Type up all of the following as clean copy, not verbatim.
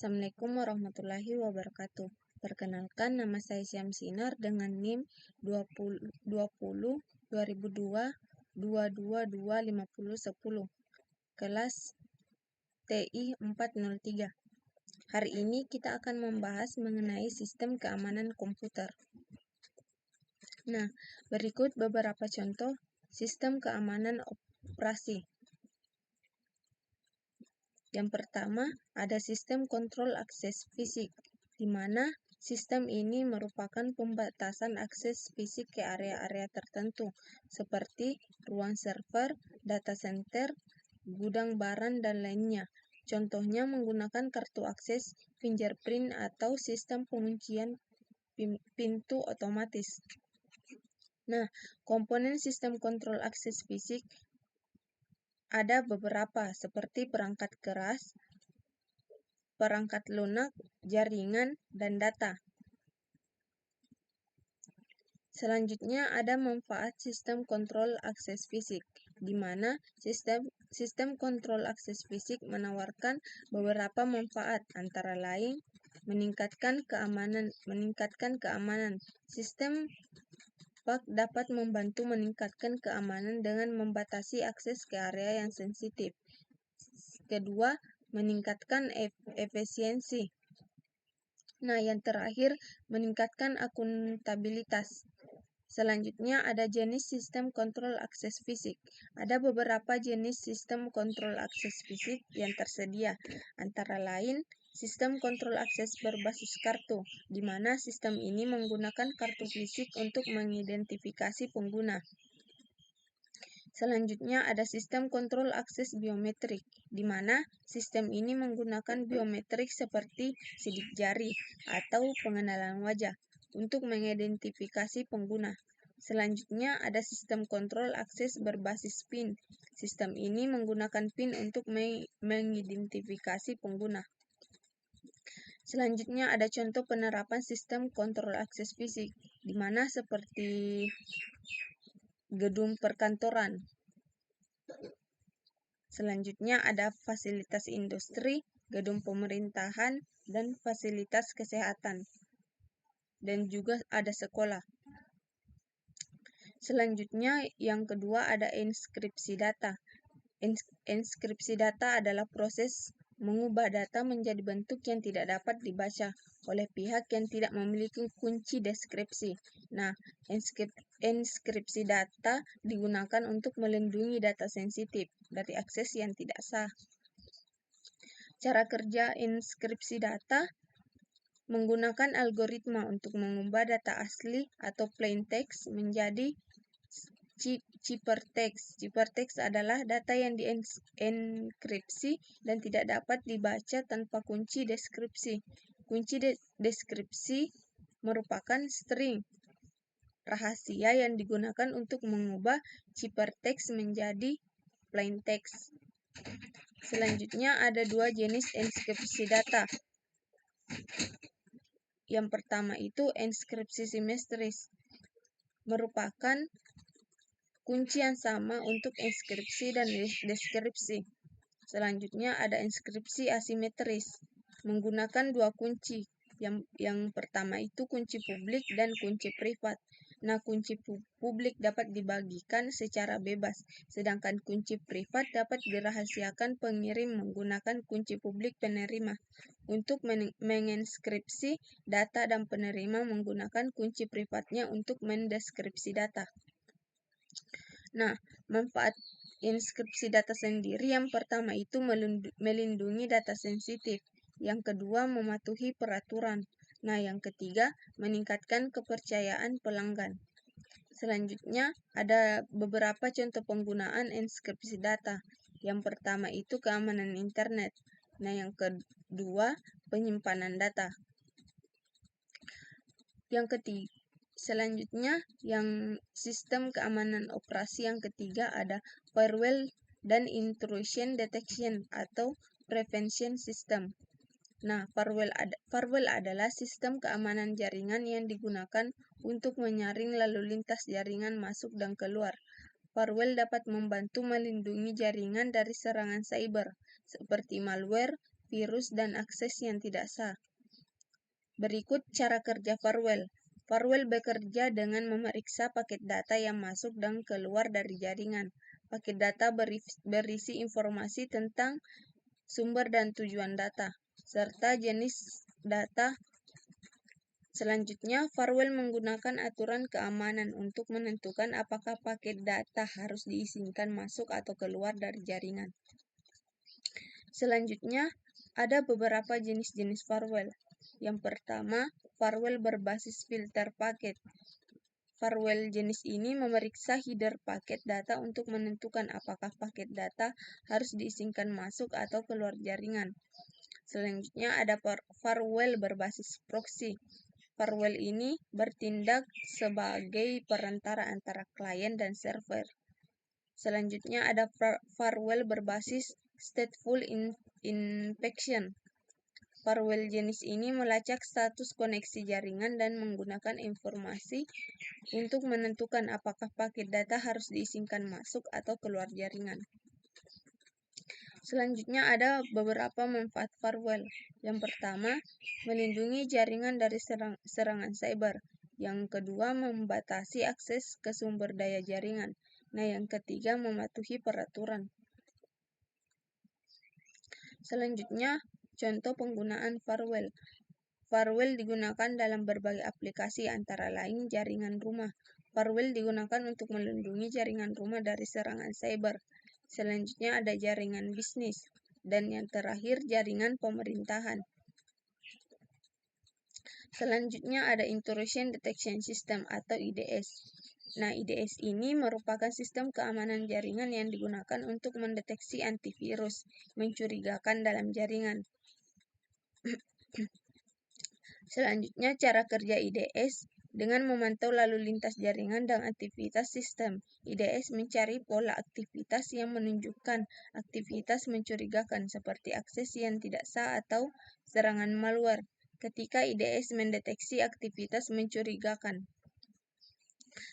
Assalamualaikum warahmatullahi wabarakatuh. Perkenalkan, nama saya Syam Sinar dengan NIM 2020 kelas TI 403. Hari ini kita akan membahas mengenai sistem keamanan komputer. Nah, berikut beberapa contoh sistem keamanan operasi. Yang pertama, ada sistem kontrol akses fisik, di mana sistem ini merupakan pembatasan akses fisik ke area-area tertentu, seperti ruang server, data center, gudang barang, dan lainnya. Contohnya menggunakan kartu akses, fingerprint, atau sistem penguncian pintu otomatis. Nah, komponen sistem kontrol akses fisik ada beberapa, seperti perangkat keras, perangkat lunak, jaringan, dan data. Selanjutnya ada manfaat sistem kontrol akses fisik, di mana sistem kontrol akses fisik menawarkan beberapa manfaat, antara lain meningkatkan keamanan. Sistem PAK dapat membantu meningkatkan keamanan dengan membatasi akses ke area yang sensitif. Kedua, meningkatkan efisiensi. Nah, yang terakhir, meningkatkan akuntabilitas. Selanjutnya ada jenis sistem kontrol akses fisik. Ada beberapa jenis sistem kontrol akses fisik yang tersedia, antara lain sistem kontrol akses berbasis kartu, di mana sistem ini menggunakan kartu fisik untuk mengidentifikasi pengguna. Selanjutnya ada sistem kontrol akses biometrik, di mana sistem ini menggunakan biometrik seperti sidik jari atau pengenalan wajah untuk mengidentifikasi pengguna. Selanjutnya ada sistem kontrol akses berbasis PIN. Sistem ini menggunakan PIN untuk mengidentifikasi pengguna. Selanjutnya ada contoh penerapan sistem kontrol akses fisik, di mana seperti gedung perkantoran. Selanjutnya ada fasilitas industri, gedung pemerintahan, dan fasilitas kesehatan. Dan juga ada sekolah. Selanjutnya yang kedua ada enskripsi data. Enskripsi data adalah proses mengubah data menjadi bentuk yang tidak dapat dibaca oleh pihak yang tidak memiliki kunci deskripsi. Nah, enskripsi data digunakan untuk melindungi data sensitif dari akses yang tidak sah. Cara kerja enskripsi data menggunakan algoritma untuk mengubah data asli atau plain text menjadi ciphertext. Ciphertext adalah data yang dienkripsi dan tidak dapat dibaca tanpa kunci deskripsi. Kunci deskripsi merupakan string rahasia yang digunakan untuk mengubah ciphertext menjadi plain text. Selanjutnya ada dua jenis enskripsi data. Yang pertama itu enskripsi simetris, merupakan kunci yang sama untuk enskripsi dan deskripsi. Selanjutnya ada enskripsi asimetris, menggunakan dua kunci. Yang pertama itu kunci publik dan kunci privat. Nah, kunci publik dapat dibagikan secara bebas, sedangkan kunci privat dapat dirahasiakan pengirim menggunakan kunci publik penerima. Untuk mengenskripsi data dan penerima menggunakan kunci privatnya untuk mendeskripsi data. Nah, manfaat enskripsi data sendiri yang pertama itu melindungi data sensitif. Yang kedua, mematuhi peraturan. Nah, yang ketiga, meningkatkan kepercayaan pelanggan. Selanjutnya, ada beberapa contoh penggunaan enskripsi data. Yang pertama itu keamanan internet. Nah, yang kedua, penyimpanan data. Yang ketiga, selanjutnya, yang sistem keamanan operasi yang ketiga ada firewall dan intrusion detection atau prevention system. Nah, firewall adalah sistem keamanan jaringan yang digunakan untuk menyaring lalu lintas jaringan masuk dan keluar. Firewall dapat membantu melindungi jaringan dari serangan cyber, seperti malware, virus dan akses yang tidak sah. Berikut cara kerja firewall. Firewall bekerja dengan memeriksa paket data yang masuk dan keluar dari jaringan. Paket data berisi informasi tentang sumber dan tujuan data, serta jenis data. Selanjutnya, firewall menggunakan aturan keamanan untuk menentukan apakah paket data harus diizinkan masuk atau keluar dari jaringan. Selanjutnya, ada beberapa jenis-jenis firewall. Yang pertama, firewall berbasis filter paket. Firewall jenis ini memeriksa header paket data untuk menentukan apakah paket data harus diizinkan masuk atau keluar jaringan. Selanjutnya ada firewall berbasis proxy. Firewall ini bertindak sebagai perantara antara klien dan server. Selanjutnya ada firewall berbasis stateful inspection. Firewall jenis ini melacak status koneksi jaringan dan menggunakan informasi untuk menentukan apakah paket data harus diizinkan masuk atau keluar jaringan. Selanjutnya ada beberapa manfaat firewall. Yang pertama, melindungi jaringan dari serangan cyber. Yang kedua, membatasi akses ke sumber daya jaringan. Nah, yang ketiga, mematuhi peraturan. Selanjutnya, contoh penggunaan firewall. Firewall digunakan dalam berbagai aplikasi, antara lain jaringan rumah. Firewall digunakan untuk melindungi jaringan rumah dari serangan cyber. Selanjutnya ada jaringan bisnis. Dan yang terakhir, jaringan pemerintahan. Selanjutnya ada Intrusion Detection System atau IDS. Nah, IDS ini merupakan sistem keamanan jaringan yang digunakan untuk mendeteksi antivirus mencurigakan dalam jaringan. Selanjutnya, cara kerja IDS dengan memantau lalu lintas jaringan dan aktivitas sistem. IDS mencari pola aktivitas yang menunjukkan aktivitas mencurigakan seperti akses yang tidak sah atau serangan malware. Ketika IDS mendeteksi aktivitas mencurigakan.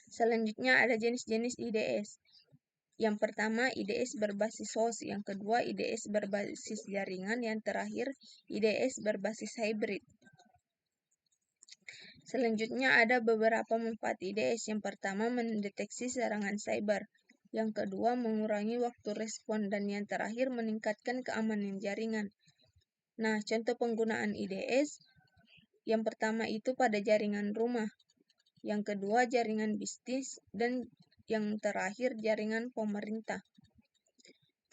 Selanjutnya ada jenis-jenis IDS. Yang pertama, IDS berbasis host. Yang kedua, IDS berbasis jaringan. Yang terakhir, IDS berbasis hybrid. Selanjutnya ada beberapa manfaat IDS. Yang pertama, mendeteksi serangan cyber. Yang kedua, mengurangi waktu respon. Dan yang terakhir, meningkatkan keamanan jaringan. Nah, contoh penggunaan IDS. Yang pertama itu pada jaringan rumah. Yang kedua, jaringan bisnis. Dan yang terakhir, jaringan pemerintah.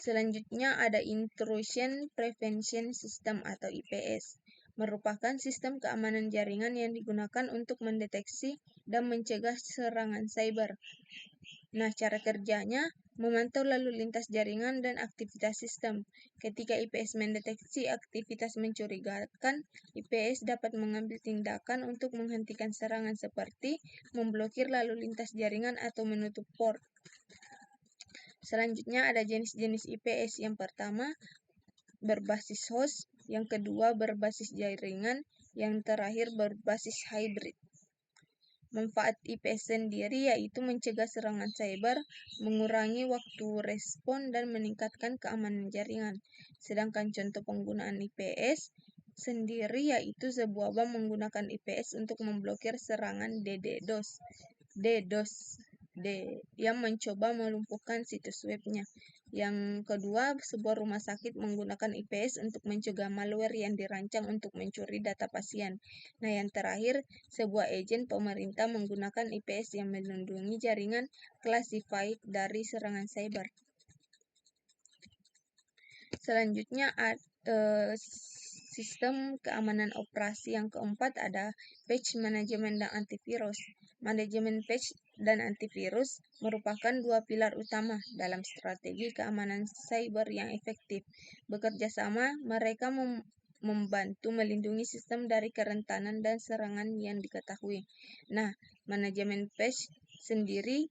Selanjutnya ada Intrusion Prevention System atau IPS. Merupakan sistem keamanan jaringan yang digunakan untuk mendeteksi dan mencegah serangan cyber. Nah, cara kerjanya memantau lalu lintas jaringan dan aktivitas sistem. Ketika IPS mendeteksi aktivitas mencurigakan, IPS dapat mengambil tindakan untuk menghentikan serangan seperti memblokir lalu lintas jaringan atau menutup port. Selanjutnya ada jenis-jenis IPS. Yang pertama, berbasis host. Yang kedua, berbasis jaringan. Yang terakhir, berbasis hybrid. Manfaat IPS sendiri yaitu mencegah serangan cyber, mengurangi waktu respon, dan meningkatkan keamanan jaringan. Sedangkan contoh penggunaan IPS sendiri yaitu sebuah bank menggunakan IPS untuk memblokir serangan DDoS yang mencoba melumpuhkan situs webnya. Yang kedua, sebuah rumah sakit menggunakan IPS untuk mencegah malware yang dirancang untuk mencuri data pasien. Nah, yang terakhir, sebuah agen pemerintah menggunakan IPS yang melindungi jaringan classified dari serangan cyber. Selanjutnya, sistem keamanan operasi. Yang keempat ada patch management dan antivirus. Manajemen patch dan antivirus merupakan dua pilar utama dalam strategi keamanan cyber yang efektif. Bekerja sama, mereka membantu melindungi sistem dari kerentanan dan serangan yang diketahui. Nah, manajemen patch sendiri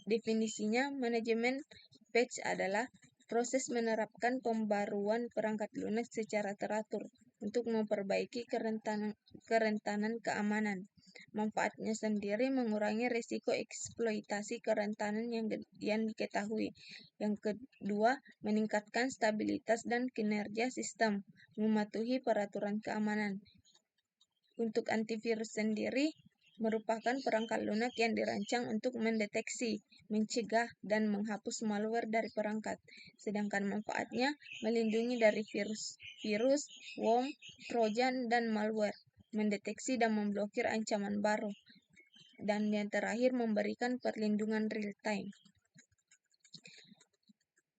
definisinya, manajemen patch adalah proses menerapkan pembaruan perangkat lunak secara teratur untuk memperbaiki kerentanan keamanan. Manfaatnya sendiri mengurangi risiko eksploitasi kerentanan yang diketahui. Yang kedua, meningkatkan stabilitas dan kinerja sistem. mematuhi peraturan keamanan. Untuk antivirus sendiri, merupakan perangkat lunak yang dirancang untuk mendeteksi, mencegah, dan menghapus malware dari perangkat. Sedangkan manfaatnya melindungi dari virus, worm, trojan, dan malware, mendeteksi dan memblokir ancaman baru, dan yang terakhir memberikan perlindungan real-time.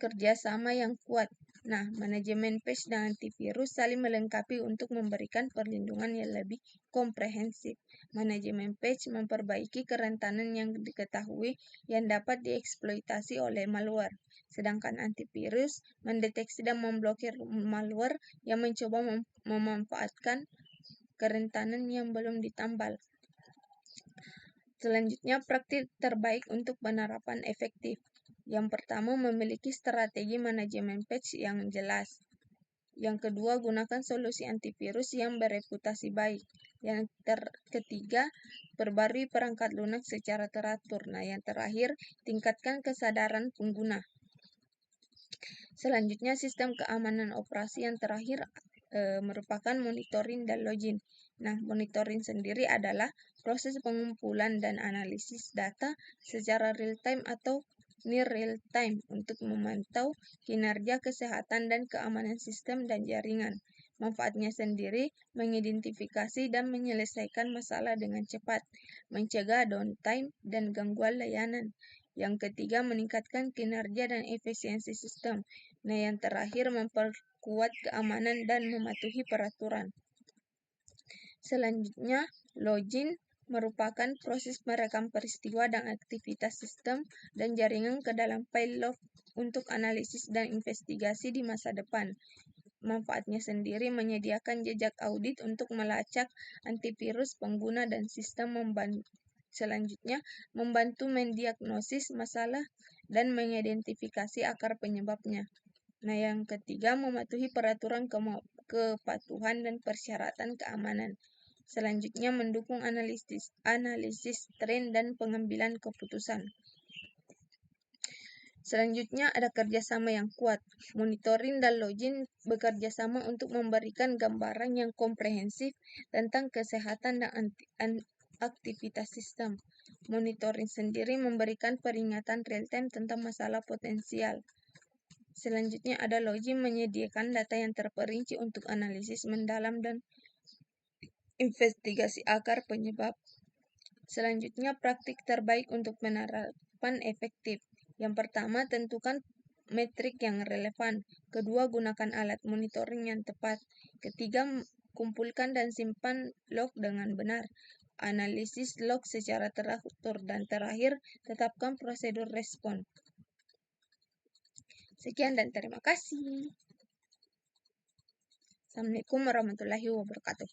Kerjasama yang kuat. Nah, manajemen patch dan antivirus saling melengkapi untuk memberikan perlindungan yang lebih komprehensif. Manajemen patch memperbaiki kerentanan yang diketahui yang dapat dieksploitasi oleh malware, sedangkan antivirus mendeteksi dan memblokir malware yang mencoba memanfaatkan kerentanan yang belum ditambal. Selanjutnya, praktik terbaik untuk penerapan efektif. Yang pertama, memiliki strategi manajemen patch yang jelas. Yang kedua, gunakan solusi antivirus yang bereputasi baik. Yang ketiga, perbarui perangkat lunak secara teratur. Nah, yang terakhir, tingkatkan kesadaran pengguna. Selanjutnya, sistem keamanan operasi yang terakhir merupakan monitoring dan login. Nah, monitoring sendiri adalah proses pengumpulan dan analisis data secara real-time atau near real-time untuk memantau kinerja kesehatan dan keamanan sistem dan jaringan. Manfaatnya sendiri mengidentifikasi dan menyelesaikan masalah dengan cepat, mencegah downtime dan gangguan layanan. Yang ketiga, meningkatkan kinerja dan efisiensi sistem. Nah, yang terakhir, memperkuat keamanan dan mematuhi peraturan. Selanjutnya, login merupakan proses merekam peristiwa dan aktivitas sistem dan jaringan ke dalam file log untuk analisis dan investigasi di masa depan. Manfaatnya sendiri menyediakan jejak audit untuk melacak antivirus pengguna dan sistem. Selanjutnya, membantu mendiagnosis masalah dan mengidentifikasi akar penyebabnya. Nah, yang ketiga, mematuhi peraturan kepatuhan dan persyaratan keamanan. Selanjutnya, mendukung analisis tren dan pengambilan keputusan. Selanjutnya, ada kerjasama yang kuat. Monitoring dan login bekerja sama untuk memberikan gambaran yang komprehensif tentang kesehatan dan aktivitas sistem. Monitoring sendiri memberikan peringatan real-time tentang masalah potensial. Selanjutnya ada login menyediakan data yang terperinci untuk analisis mendalam dan investigasi akar penyebab. Selanjutnya praktik terbaik untuk penerapan efektif. Yang pertama, tentukan metrik yang relevan. Kedua, gunakan alat monitoring yang tepat. Ketiga, kumpulkan dan simpan log dengan benar. Analisis log secara teratur. Dan terakhir, tetapkan prosedur respon. Sekian dan terima kasih. Assalamualaikum warahmatullahi wabarakatuh.